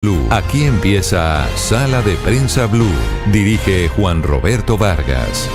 Blue. Aquí empieza Sala de Prensa Blue. Dirige Juan Roberto Vargas.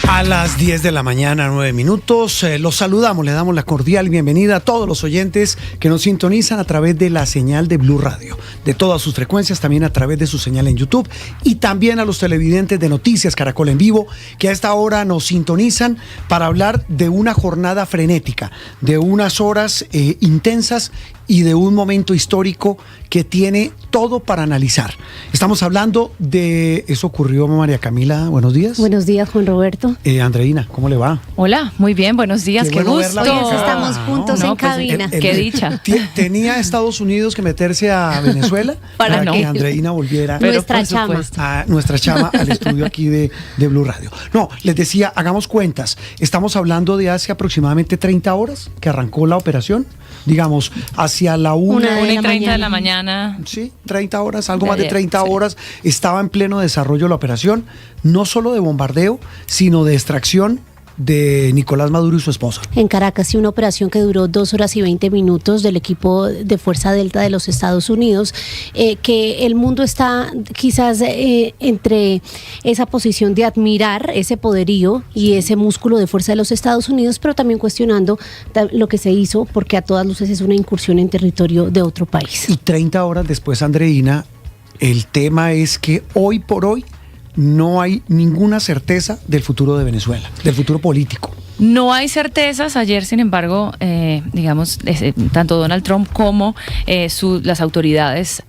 A las 10 de la mañana, 9 minutos, los saludamos, le damos la cordial bienvenida a todos los oyentes que nos sintonizan a través de la señal de Blue Radio, de todas sus frecuencias, también a través de su señal en YouTube, y también a los televidentes de Noticias Caracol en Vivo, que a esta hora nos sintonizan para hablar de una jornada frenética, de unas horas intensas y de un momento histórico que tiene todo para analizar. Estamos hablando de... Eso ocurrió, María Camila, buenos días. Buenos días, Juan Roberto. Andreina, ¿cómo le va? Hola, muy bien, buenos días, qué bueno gusto. verla por acá. Estamos juntos en cabina. Qué dicha. ¿Tenía Estados Unidos que meterse a Venezuela para que Andreina volviera a nuestra chama al estudio aquí de Blue Radio? No, les decía, hagamos cuentas. Estamos hablando de hace aproximadamente 30 horas que arrancó la operación, digamos, hacia la 1:30 de la mañana. Sí, 30 horas, algo más de 30 horas. Estaba en pleno desarrollo la operación, no solo de bombardeo, sino de extracción de Nicolás Maduro y su esposa. En Caracas, sí, una operación que duró 2 horas y 20 minutos del equipo de Fuerza Delta de los Estados Unidos, que el mundo está quizás entre esa posición de admirar ese poderío y ese músculo de fuerza de los Estados Unidos, pero también cuestionando lo que se hizo, porque a todas luces es una incursión en territorio de otro país. Y 30 horas después, Andreina, el tema es que hoy por hoy no hay ninguna certeza del futuro de Venezuela, del futuro político. No hay certezas. Ayer, sin embargo, tanto Donald Trump como las autoridades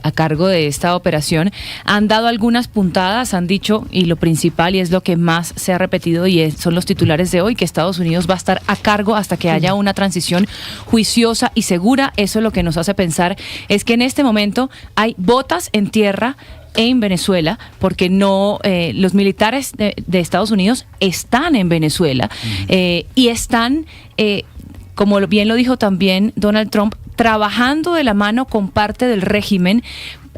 a cargo de esta operación han dado algunas puntadas, han dicho, y lo principal, y es lo que más se ha repetido, son los titulares de hoy, que Estados Unidos va a estar a cargo hasta que haya una transición juiciosa y segura. Eso lo que nos hace pensar es que en este momento hay botas en tierra en Venezuela, porque no los militares de Estados Unidos están en Venezuela y están, como bien lo dijo también Donald Trump, trabajando de la mano con parte del régimen.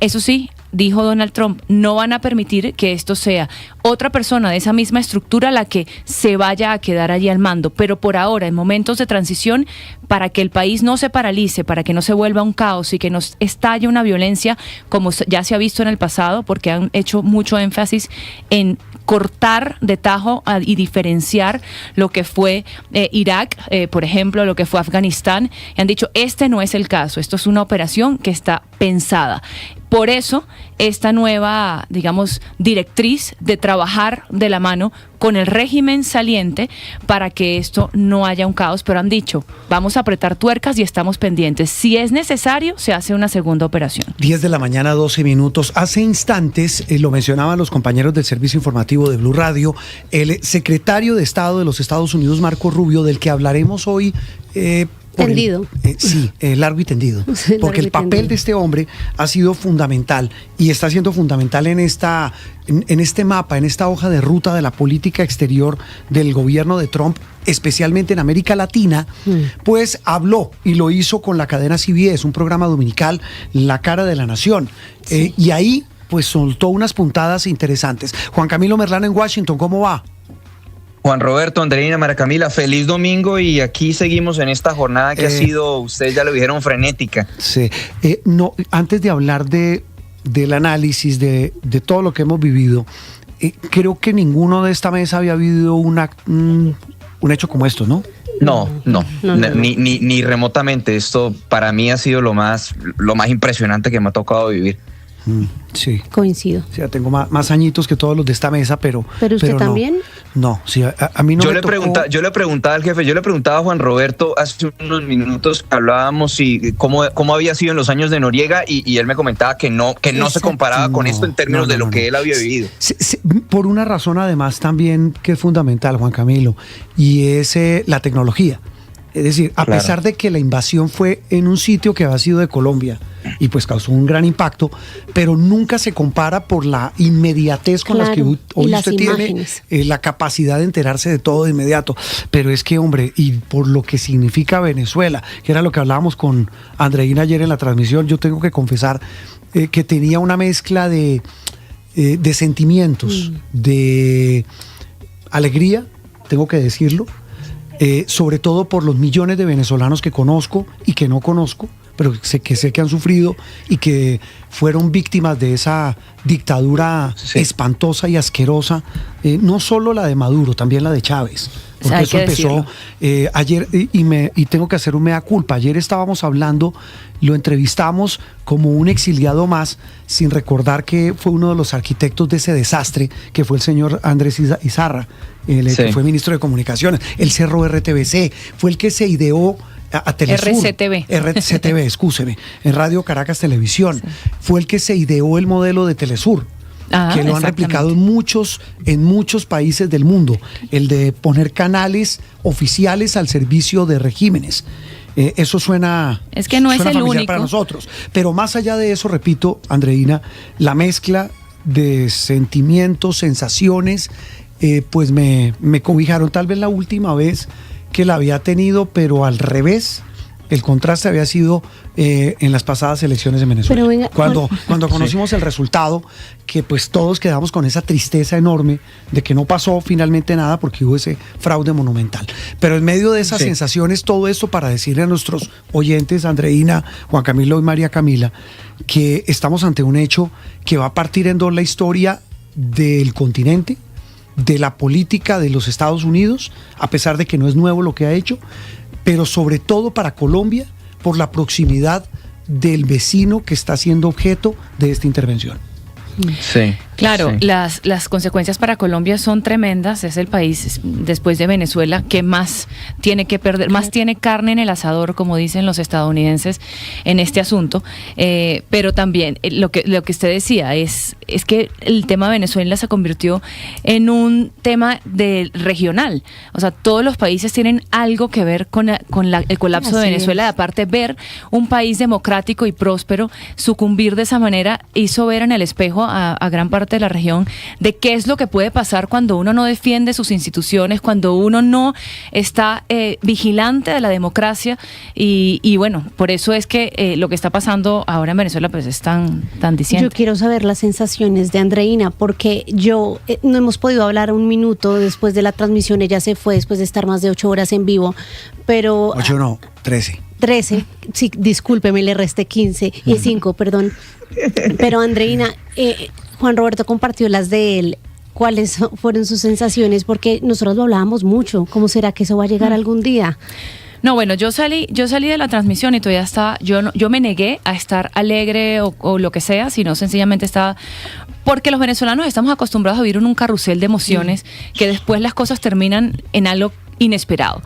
Eso sí, dijo Donald Trump, no van a permitir que esto sea otra persona de esa misma estructura la que se vaya a quedar allí al mando. Pero por ahora, en momentos de transición, para que el país no se paralice, para que no se vuelva un caos y que no estalle una violencia como ya se ha visto en el pasado, porque han hecho mucho énfasis en cortar de tajo y diferenciar lo que fue Irak, por ejemplo, lo que fue Afganistán, y han dicho, este no es el caso, esto es una operación que está pensada. Por eso, esta nueva, digamos, directriz de trabajar de la mano con el régimen saliente para que esto no haya un caos, pero han dicho, vamos a apretar tuercas y estamos pendientes. Si es necesario, se hace una segunda operación. 10 de la mañana, 12 minutos. Hace instantes, lo mencionaban los compañeros del servicio informativo de Blue Radio, el secretario de Estado de los Estados Unidos, Marco Rubio, del que hablaremos hoy, tendido. Largo y tendido. Porque el papel de este hombre ha sido fundamental y está siendo fundamental en este mapa, en esta hoja de ruta de la política exterior del gobierno de Trump, especialmente en América Latina. Pues habló y lo hizo con la cadena CBS, un programa dominical, La Cara de la Nación. Sí. Y ahí pues soltó unas puntadas interesantes. Juan Camilo Merlano en Washington, ¿cómo va? Juan Roberto, Andreina, María Camila, feliz domingo, y aquí seguimos en esta jornada que ha sido, ustedes ya lo dijeron, frenética. Sí, no, antes de hablar del análisis de todo lo que hemos vivido, creo que ninguno de esta mesa había vivido un hecho como esto, ¿no? No. Ni remotamente. Esto para mí ha sido lo más impresionante que me ha tocado vivir. Sí. Coincido. O sea, tengo más añitos que todos los de esta mesa, pero usted no. ¿También? No, sí, a mí no yo me le tocó. Yo le preguntaba al jefe, yo le preguntaba a Juan Roberto hace unos minutos, hablábamos cómo había sido en los años de Noriega, y él me comentaba que no se comparaba con esto en términos de lo que él había vivido. Sí, por una razón además también que es fundamental, Juan Camilo, y es la tecnología. Es decir, a pesar de que la invasión fue en un sitio que había sido de Colombia y pues causó un gran impacto, pero nunca se compara por la inmediatez con las que hoy usted tiene la capacidad de enterarse de todo de inmediato. Pero es que, hombre, y por lo que significa Venezuela, que era lo que hablábamos con Andreina ayer en la transmisión, yo tengo que confesar que tenía una mezcla de sentimientos, de alegría, tengo que decirlo, sobre todo por los millones de venezolanos que conozco y que no conozco, pero sé que han sufrido y que fueron víctimas de esa dictadura espantosa y asquerosa, no solo la de Maduro, también la de Chávez. Porque eso empezó ayer y tengo que hacer un mea culpa. Ayer estábamos hablando, lo entrevistamos como un exiliado más, sin recordar que fue uno de los arquitectos de ese desastre, que fue el señor Andrés Izarra, que fue ministro de Comunicaciones. Él cerró RTBC, fue el que se ideó a Telesur. RCTV, excúseme, en Radio Caracas Televisión. Sí. Fue el que se ideó el modelo de Telesur. Que lo han replicado en muchos países del mundo, el de poner canales oficiales al servicio de regímenes. Eso suena, es que no es el único para nosotros. Pero más allá de eso, repito, Andreina, la mezcla de sentimientos, sensaciones, pues me cobijaron. Tal vez la última vez que la había tenido, pero al revés. El contraste había sido en las pasadas elecciones en Venezuela. Pero venga, cuando conocimos el resultado, que pues todos quedamos con esa tristeza enorme de que no pasó finalmente nada porque hubo ese fraude monumental. Pero en medio de esas sensaciones, todo esto para decirle a nuestros oyentes, Andreina, Juan Camilo y María Camila, que estamos ante un hecho que va a partir en dos la historia del continente, de la política de los Estados Unidos, a pesar de que no es nuevo lo que ha hecho, pero sobre todo para Colombia, por la proximidad del vecino que está siendo objeto de esta intervención. Sí. Claro, sí. Las consecuencias para Colombia son tremendas. Es el país, después de Venezuela, que más tiene que perder, más tiene carne en el asador, como dicen los estadounidenses, en este asunto. Pero también lo que usted decía es que el tema de Venezuela se convirtió en un tema regional. O sea, todos los países tienen algo que ver con el colapso de Venezuela. Aparte, ver un país democrático y próspero sucumbir de esa manera hizo ver en el espejo a gran parte de la región de qué es lo que puede pasar cuando uno no defiende sus instituciones, cuando uno no está vigilante de la democracia y bueno, por eso es que lo que está pasando ahora en Venezuela pues es tan diciente. Yo quiero saber las sensaciones de Andreina porque yo no hemos podido hablar un minuto después de la transmisión, ella se fue después de estar más de 8 horas en vivo, pero... 8 no, 13, sí, discúlpeme, le resté 15 y 5, perdón. Pero Andreina, Juan Roberto compartió las de él. ¿Cuáles fueron sus sensaciones? Porque nosotros lo hablábamos mucho. ¿Cómo será que eso va a llegar algún día? No, bueno, yo salí de la transmisión y todavía estaba, yo me negué a estar alegre o lo que sea, sino sencillamente estaba, porque los venezolanos estamos acostumbrados a vivir en un carrusel de emociones que después las cosas terminan en algo inesperado.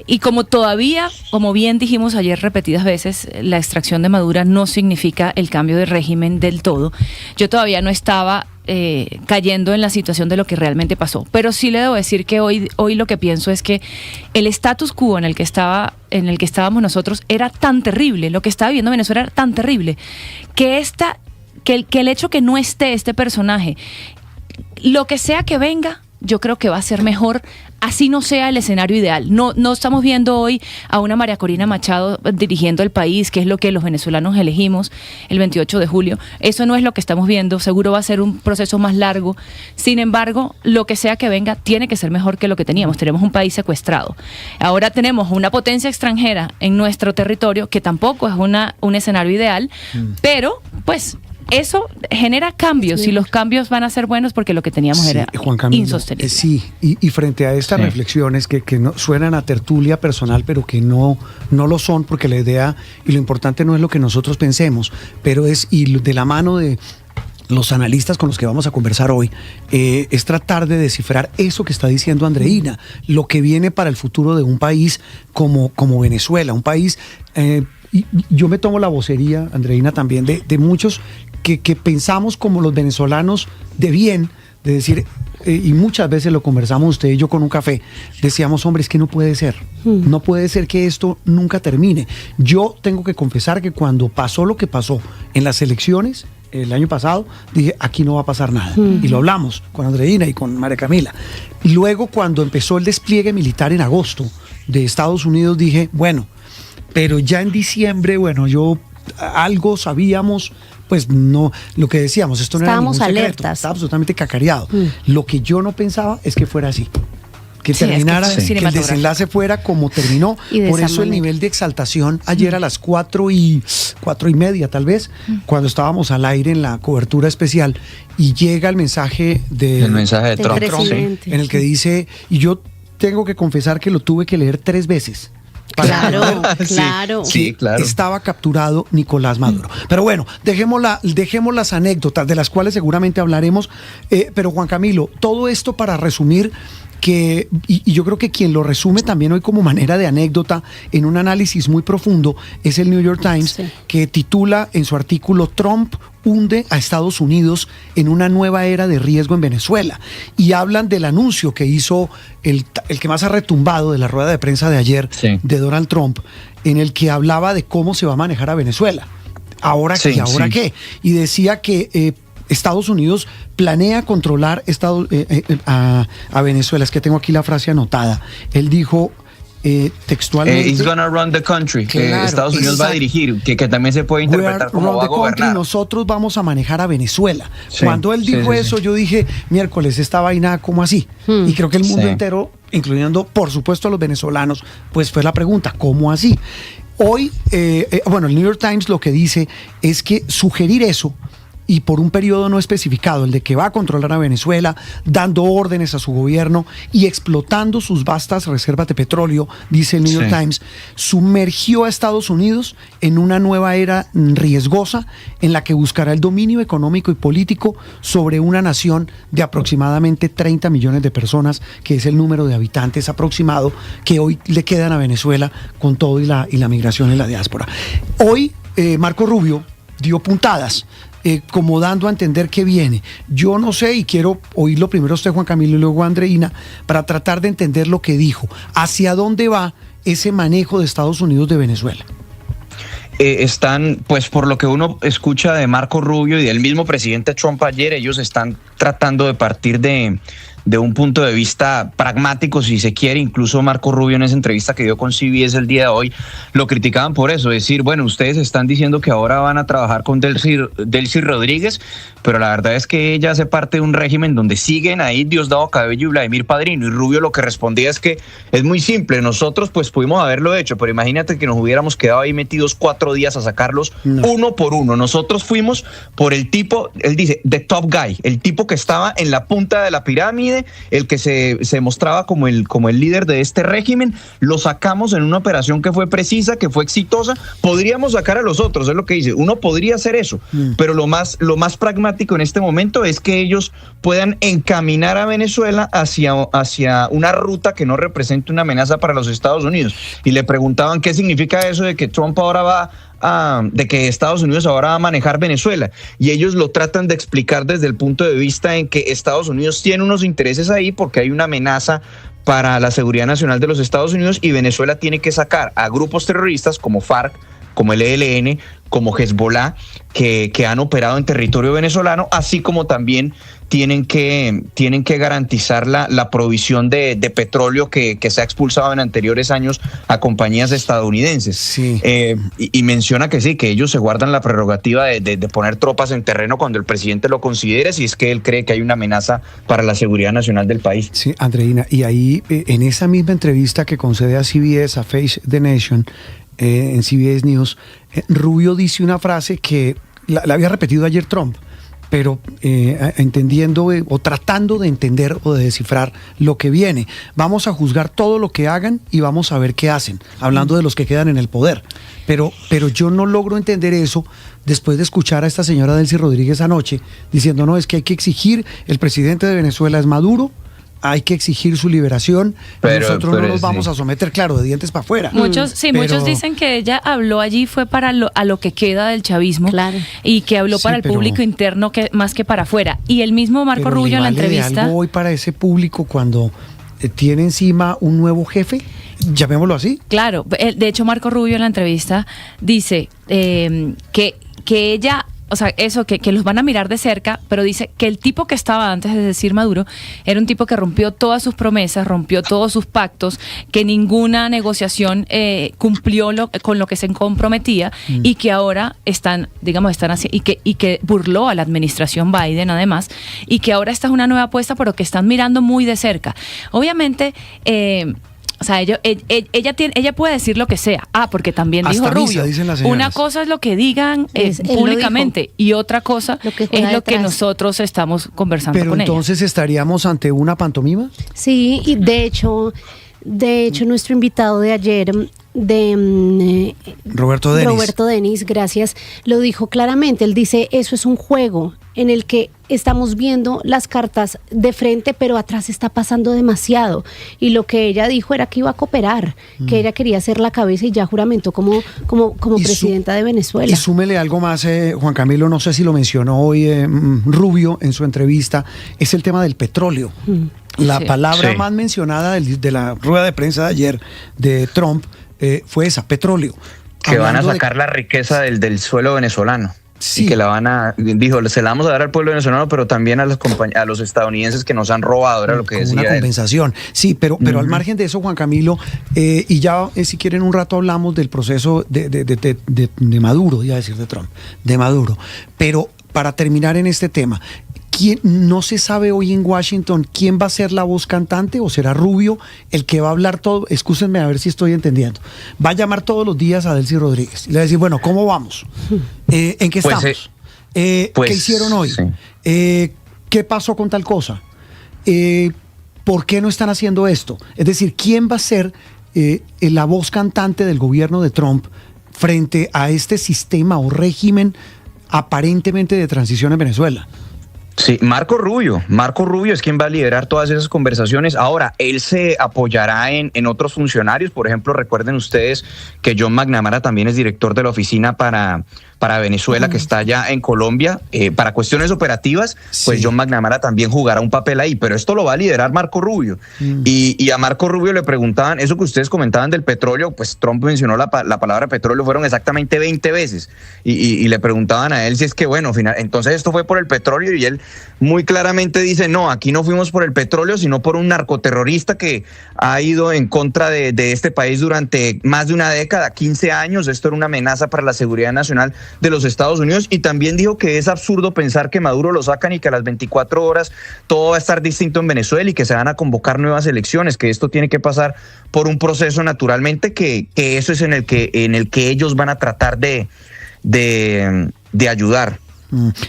Y como todavía, como bien dijimos ayer repetidas veces, la extracción de Maduro no significa el cambio de régimen del todo, yo todavía no estaba cayendo en la situación de lo que realmente pasó. Pero sí le debo decir que hoy lo que pienso es que el status quo en el que estábamos nosotros era tan terrible, lo que estaba viviendo Venezuela era tan terrible, que el hecho que no esté este personaje, lo que sea que venga, yo creo que va a ser mejor, así no sea el escenario ideal. No estamos viendo hoy a una María Corina Machado dirigiendo el país, que es lo que los venezolanos elegimos el 28 de julio. Eso no es lo que estamos viendo, seguro va a ser un proceso más largo. Sin embargo, lo que sea que venga tiene que ser mejor que lo que teníamos. Tenemos un país secuestrado. Ahora tenemos una potencia extranjera en nuestro territorio, que tampoco es un escenario ideal, pero pues... eso genera cambios y los cambios van a ser buenos porque lo que teníamos era Juan Camilo, insostenible. Sí, y frente a estas reflexiones que no suenan a tertulia personal, pero que no lo son, porque la idea y lo importante no es lo que nosotros pensemos, pero y de la mano de los analistas con los que vamos a conversar hoy, es tratar de descifrar eso que está diciendo Andreina, lo que viene para el futuro de un país como Venezuela, un país... y yo me tomo la vocería, Andreina, también de muchos que pensamos como los venezolanos de bien, de decir, y muchas veces lo conversamos usted y yo con un café, decíamos, hombre, es que no puede ser que esto nunca termine. Yo tengo que confesar que cuando pasó lo que pasó en las elecciones el año pasado, dije, aquí no va a pasar nada. Y lo hablamos con Andreina y con María Camila. Y luego cuando empezó el despliegue militar en agosto de Estados Unidos, dije, bueno, pero ya en diciembre, algo sabíamos, pues no, lo que decíamos, esto no era ningún secreto, alertas. estaba absolutamente cacareado. Lo que yo no pensaba es que fuera así, que Sí, terminara, es que es que el cinematográfico. desenlace fuera como terminó. Y de Por esa eso el manera. nivel de exaltación ayer a las 4:30 tal vez, cuando estábamos al aire en la cobertura especial, y llega el mensaje de El mensaje de Del Trump. presidente. en el que dice, y yo tengo que confesar que lo tuve que leer 3 veces. Claro, Sí, claro. sí. claro. Estaba capturado Nicolás Maduro. Pero bueno, dejemos las anécdotas, de las cuales seguramente hablaremos. Pero Juan Camilo, todo esto para resumir y yo creo que quien lo resume también hoy como manera de anécdota en un análisis muy profundo es el New York Times, Sí. que titula en su artículo "Trump hunde a Estados Unidos en una nueva era de riesgo en Venezuela", y hablan del anuncio que hizo el que más ha retumbado de la rueda de prensa de ayer, Sí. de Donald Trump, en el que hablaba de cómo se va a manejar a Venezuela. ¿Ahora Sí, qué? ¿Ahora sí. qué? Y decía que Estados Unidos planea controlar a Venezuela. Es que tengo aquí la frase anotada. Él dijo textualmente... It's gonna run the country. Claro, Estados Unidos va a exacto. dirigir, que también se puede "We are interpretar como run va a the country, gobernar. nosotros vamos a manejar a Venezuela". Sí, Cuando él sí, dijo sí, eso, sí. yo dije, miércoles, esta vaina, ¿cómo así? Y creo que el mundo Sí. entero, incluyendo por supuesto a los venezolanos, pues fue la pregunta, ¿cómo así? Hoy, bueno, el New York Times lo que dice es que sugerir eso, y por un periodo no especificado, el de que va a controlar a Venezuela, dando órdenes a su gobierno y explotando sus vastas reservas de petróleo, dice el New York Sí. Times, sumergió a Estados Unidos en una nueva era riesgosa en la que buscará el dominio económico y político sobre una nación de aproximadamente 30 millones de personas, que es el número de habitantes aproximado que hoy le quedan a Venezuela con todo y la migración y la diáspora. Hoy, Marco Rubio dio puntadas, como dando a entender que viene. Yo no sé, y quiero oírlo primero usted, Juan Camilo, y luego Andreina, para tratar de entender lo que dijo. ¿Hacia dónde va ese manejo de Estados Unidos de Venezuela? Están, pues por lo que uno escucha de Marco Rubio y del mismo presidente Trump ayer, ellos están tratando de partir de un punto de vista pragmático, si se quiere. Incluso Marco Rubio, en esa entrevista que dio con CBS el día de hoy, lo criticaban por eso, decir, bueno, ustedes están diciendo que ahora van a trabajar con Delcy Rodríguez, pero la verdad es que ella hace parte de un régimen donde siguen ahí Diosdado Cabello y Vladimir Padrino. Y Rubio lo que respondía es que es muy simple, nosotros pues pudimos haberlo hecho, pero imagínate que nos hubiéramos quedado ahí metidos 4 días a sacarlos uno por uno. Nosotros fuimos por el tipo, él dice, the top guy, el tipo que estaba en la punta de la pirámide, el que se mostraba como el líder de este régimen. Lo sacamos en una operación que fue precisa, que fue exitosa. Podríamos sacar a los otros, es lo que dice. Uno podría hacer eso, pero lo más pragmático en este momento es que ellos puedan encaminar a Venezuela hacia una ruta que no represente una amenaza para los Estados Unidos. Y le preguntaban qué significa eso de que Trump ahora va de que Estados Unidos ahora va a manejar Venezuela, y ellos lo tratan de explicar desde el punto de vista en que Estados Unidos tiene unos intereses ahí porque hay una amenaza para la seguridad nacional de los Estados Unidos, y Venezuela tiene que sacar a grupos terroristas como FARC, como el ELN, como Hezbollah, que han operado en territorio venezolano, así como también tienen que garantizar la provisión de petróleo que se ha expulsado en anteriores años a compañías estadounidenses. Sí. Y menciona que sí, que ellos se guardan la prerrogativa de poner tropas en terreno cuando el presidente lo considere, si es que él cree que hay una amenaza para la seguridad nacional del país. Sí, Andreina, y ahí en esa misma entrevista que concede a CBS, a Face the Nation, en CBS News, Rubio dice una frase que la había repetido ayer Trump, pero entendiendo o tratando de entender o de descifrar lo que viene. Vamos a juzgar todo lo que hagan y vamos a ver qué hacen, hablando de los que quedan en el poder. Pero yo no logro entender eso después de escuchar a esta señora Delcy Rodríguez anoche diciendo, no, es que hay que exigir, el presidente de Venezuela es Maduro, hay que exigir su liberación, pero nosotros no nos vamos a someter, claro, de dientes para afuera. Muchos dicen que ella habló allí fue para a lo que queda del chavismo, claro, y que habló para el público interno más que para afuera. Y el mismo Marco Rubio en la entrevista. ¿Algo hoy para ese público cuando tiene encima un nuevo jefe? Llamémoslo así. Claro, de hecho Marco Rubio en la entrevista dice que ella o sea, eso, que los van a mirar de cerca, pero dice que el tipo que estaba antes, es decir, Maduro, era un tipo que rompió todas sus promesas, rompió todos sus pactos, que ninguna negociación cumplió con lo que se comprometía y que ahora están así, y que burló a la administración Biden además, y que ahora esta es una nueva apuesta, pero que están mirando muy de cerca. Obviamente, o sea, ella puede decir lo que sea. Porque también hasta dijo misa, Rubio, una cosa es lo que digan públicamente y otra cosa es lo que nosotros estamos conversando pero con ella. Pero entonces estaríamos ante una pantomima. Sí, y de hecho nuestro invitado de ayer, Roberto Denis, gracias, lo dijo claramente. Él dice, eso es un juego en el que estamos viendo las cartas de frente, pero atrás está pasando demasiado. Y lo que ella dijo era que iba a cooperar, que ella quería ser la cabeza y ya juramentó como presidenta de Venezuela. Y súmele algo más, Juan Camilo, no sé si lo mencionó hoy Rubio en su entrevista, es el tema del petróleo. La palabra más mencionada de la rueda de prensa de ayer de Trump fue esa, petróleo. Que van a sacar la riqueza del suelo venezolano. Sí. Y que se la vamos a dar al pueblo venezolano, pero también a los estadounidenses que nos han robado, era lo que decía. Una compensación. Sí, pero al margen de eso, Juan Camilo, y ya si quieren un rato hablamos del proceso de Maduro, iba a decir de Trump, de Maduro. Pero para terminar en este tema, no se sabe hoy en Washington quién va a ser la voz cantante, o será Rubio el que va a hablar todo. Excúsenme a ver si estoy entendiendo. Va a llamar todos los días a Delcy Rodríguez y le va a decir, bueno, ¿cómo vamos? ¿En qué estamos? ¿Qué hicieron hoy? Sí. ¿Qué pasó con tal cosa? ¿Por qué no están haciendo esto? Es decir, ¿quién va a ser la voz cantante del gobierno de Trump frente a este sistema o régimen aparentemente de transición en Venezuela? Sí, Marco Rubio es quien va a liderar todas esas conversaciones. Ahora, él se apoyará en otros funcionarios. Por ejemplo, recuerden ustedes que John McNamara también es director de la oficina para Venezuela, que está allá en Colombia. Para cuestiones operativas, pues John McNamara también jugará un papel ahí, pero esto lo va a liderar Marco Rubio. Y a Marco Rubio le preguntaban, eso que ustedes comentaban del petróleo, pues Trump mencionó la palabra petróleo, fueron exactamente 20 veces, y le preguntaban a él si es que, bueno, entonces esto fue por el petróleo, y él muy claramente dice, no, aquí no fuimos por el petróleo, sino por un narcoterrorista que ha ido en contra de este país durante más de una década, 15 años, esto era una amenaza para la seguridad nacional de los Estados Unidos. Y también dijo que es absurdo pensar que Maduro lo sacan y que a las 24 horas todo va a estar distinto en Venezuela y que se van a convocar nuevas elecciones, que esto tiene que pasar por un proceso naturalmente, que eso es en el que ellos van a tratar de ayudar.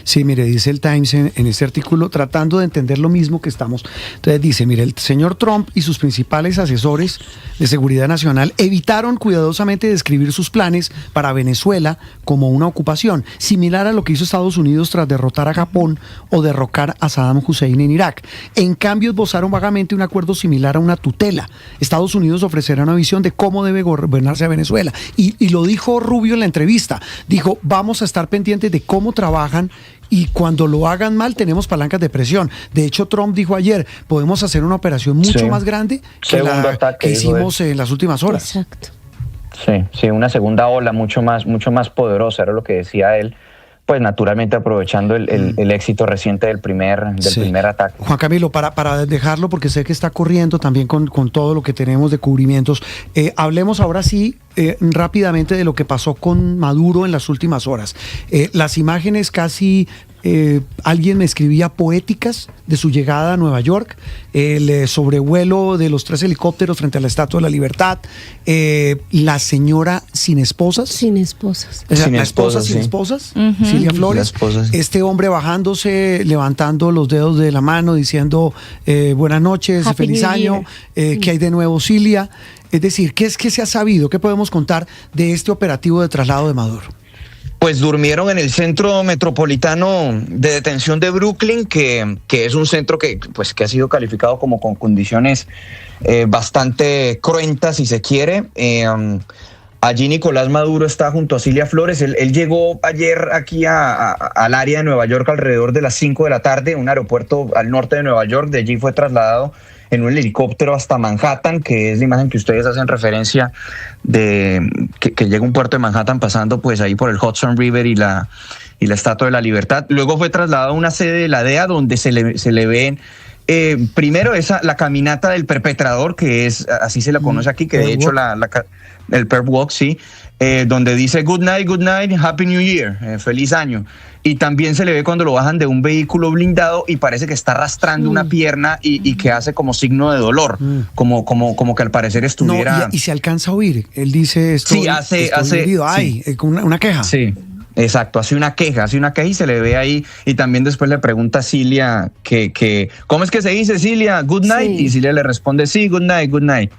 Sí, mire, dice el Times en este artículo, tratando de entender lo mismo que estamos. Entonces dice, mire, el señor Trump y sus principales asesores de seguridad nacional evitaron cuidadosamente describir sus planes para Venezuela como una ocupación, similar a lo que hizo Estados Unidos tras derrotar a Japón o derrocar a Saddam Hussein en Irak. En cambio, esbozaron vagamente un acuerdo similar a una tutela. Estados Unidos ofrecerá una visión de cómo debe gobernarse a Venezuela. Y lo dijo Rubio en la entrevista. Dijo, vamos a estar pendientes de cómo trabajan, y cuando lo hagan mal tenemos palancas de presión. De hecho, Trump dijo ayer, podemos hacer una operación mucho más grande que la que hicimos en las últimas horas. Exacto. Sí, una segunda ola mucho más poderosa, era lo que decía él. Pues naturalmente aprovechando el éxito reciente del primer ataque. Juan Camilo, para dejarlo, porque sé que está corriendo también con todo lo que tenemos de cubrimientos, hablemos ahora sí rápidamente de lo que pasó con Maduro en las últimas horas. Las imágenes casi... alguien me escribía poéticas de su llegada a Nueva York, el sobrevuelo de los 3 helicópteros frente a la Estatua de la Libertad, la señora sin esposas. Sin esposas. O sea, sin esposas, Cilia Flores. Este hombre bajándose, levantando los dedos de la mano, diciendo buenas noches, Happy feliz New año, ¿qué hay de nuevo, Cilia? Es decir, ¿qué se ha sabido? ¿Qué podemos contar de este operativo de traslado de Maduro? Pues durmieron en el centro metropolitano de detención de Brooklyn, que es un centro que ha sido calificado como con condiciones bastante cruentas, si se quiere. Allí Nicolás Maduro está junto a Cilia Flores. Él llegó ayer aquí al área de Nueva York alrededor de las 5 de la tarde, un aeropuerto al norte de Nueva York. De allí fue trasladado en un helicóptero hasta Manhattan, que es la imagen que ustedes hacen referencia de que llega a un puerto de Manhattan pasando pues ahí por el Hudson River y la Estatua de la Libertad. Luego fue trasladado a una sede de la DEA donde se le ven primero la caminata del perpetrador, que es así se la conoce aquí, que de hecho el perp walk, sí, donde dice good night, happy new year, feliz año. Y también se le ve cuando lo bajan de un vehículo blindado y parece que está arrastrando una pierna y que hace como signo de dolor, como que al parecer estuviera... No, y se alcanza a oír, él dice esto. Sí, hace ay, una queja. Sí. Exacto, hace una queja y se le ve ahí, y también después le pregunta a Cilia que ¿cómo es que se dice, Cilia? Good night, sí. Y Cilia le responde, sí, good night.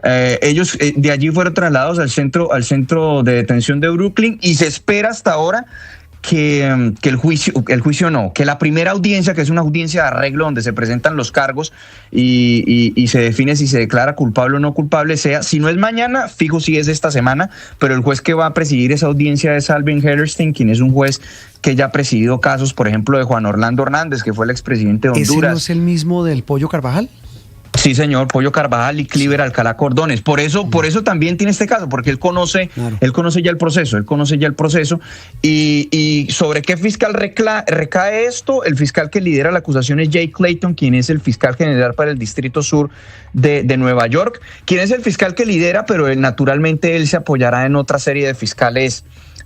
Ellos de allí fueron trasladados al centro de detención de Brooklyn, y se espera hasta ahora que la primera audiencia, que es una audiencia de arreglo donde se presentan los cargos y se define si se declara culpable o no culpable, sea, si no es mañana, fijo si es esta semana, pero el juez que va a presidir esa audiencia es Alvin Hellerstein, quien es un juez que ya ha presidido casos, por ejemplo, de Juan Orlando Hernández, que fue el expresidente de Honduras. ¿Ese no es el mismo del Pollo Carvajal? Sí, señor, Pollo Carvajal y Cliver Alcalá Cordones. Por eso también tiene este caso, porque él conoce ya el proceso. Y sobre qué fiscal recae esto, el fiscal que lidera la acusación es Jay Clayton, quien es el fiscal general para el Distrito Sur de Nueva York, quien es el fiscal que lidera, pero naturalmente él se apoyará en otra serie de fiscales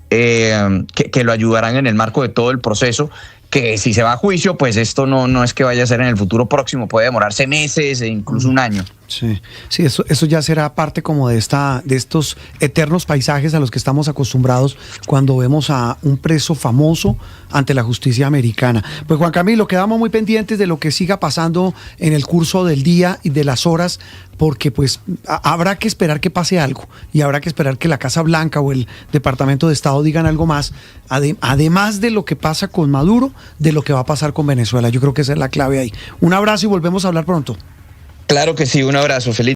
que lo ayudarán en el marco de todo el proceso, que si se va a juicio, pues esto no es que vaya a ser en el futuro próximo, puede demorarse meses e incluso un año. Sí, eso ya será parte como de estos eternos paisajes a los que estamos acostumbrados cuando vemos a un preso famoso ante la justicia americana. Pues Juan Camilo, quedamos muy pendientes de lo que siga pasando en el curso del día y de las horas, porque pues habrá que esperar que pase algo y habrá que esperar que la Casa Blanca o el Departamento de Estado digan algo más, además de lo que pasa con Maduro, de lo que va a pasar con Venezuela. Yo creo que esa es la clave ahí. Un abrazo y volvemos a hablar pronto. Claro que sí, un abrazo, feliz.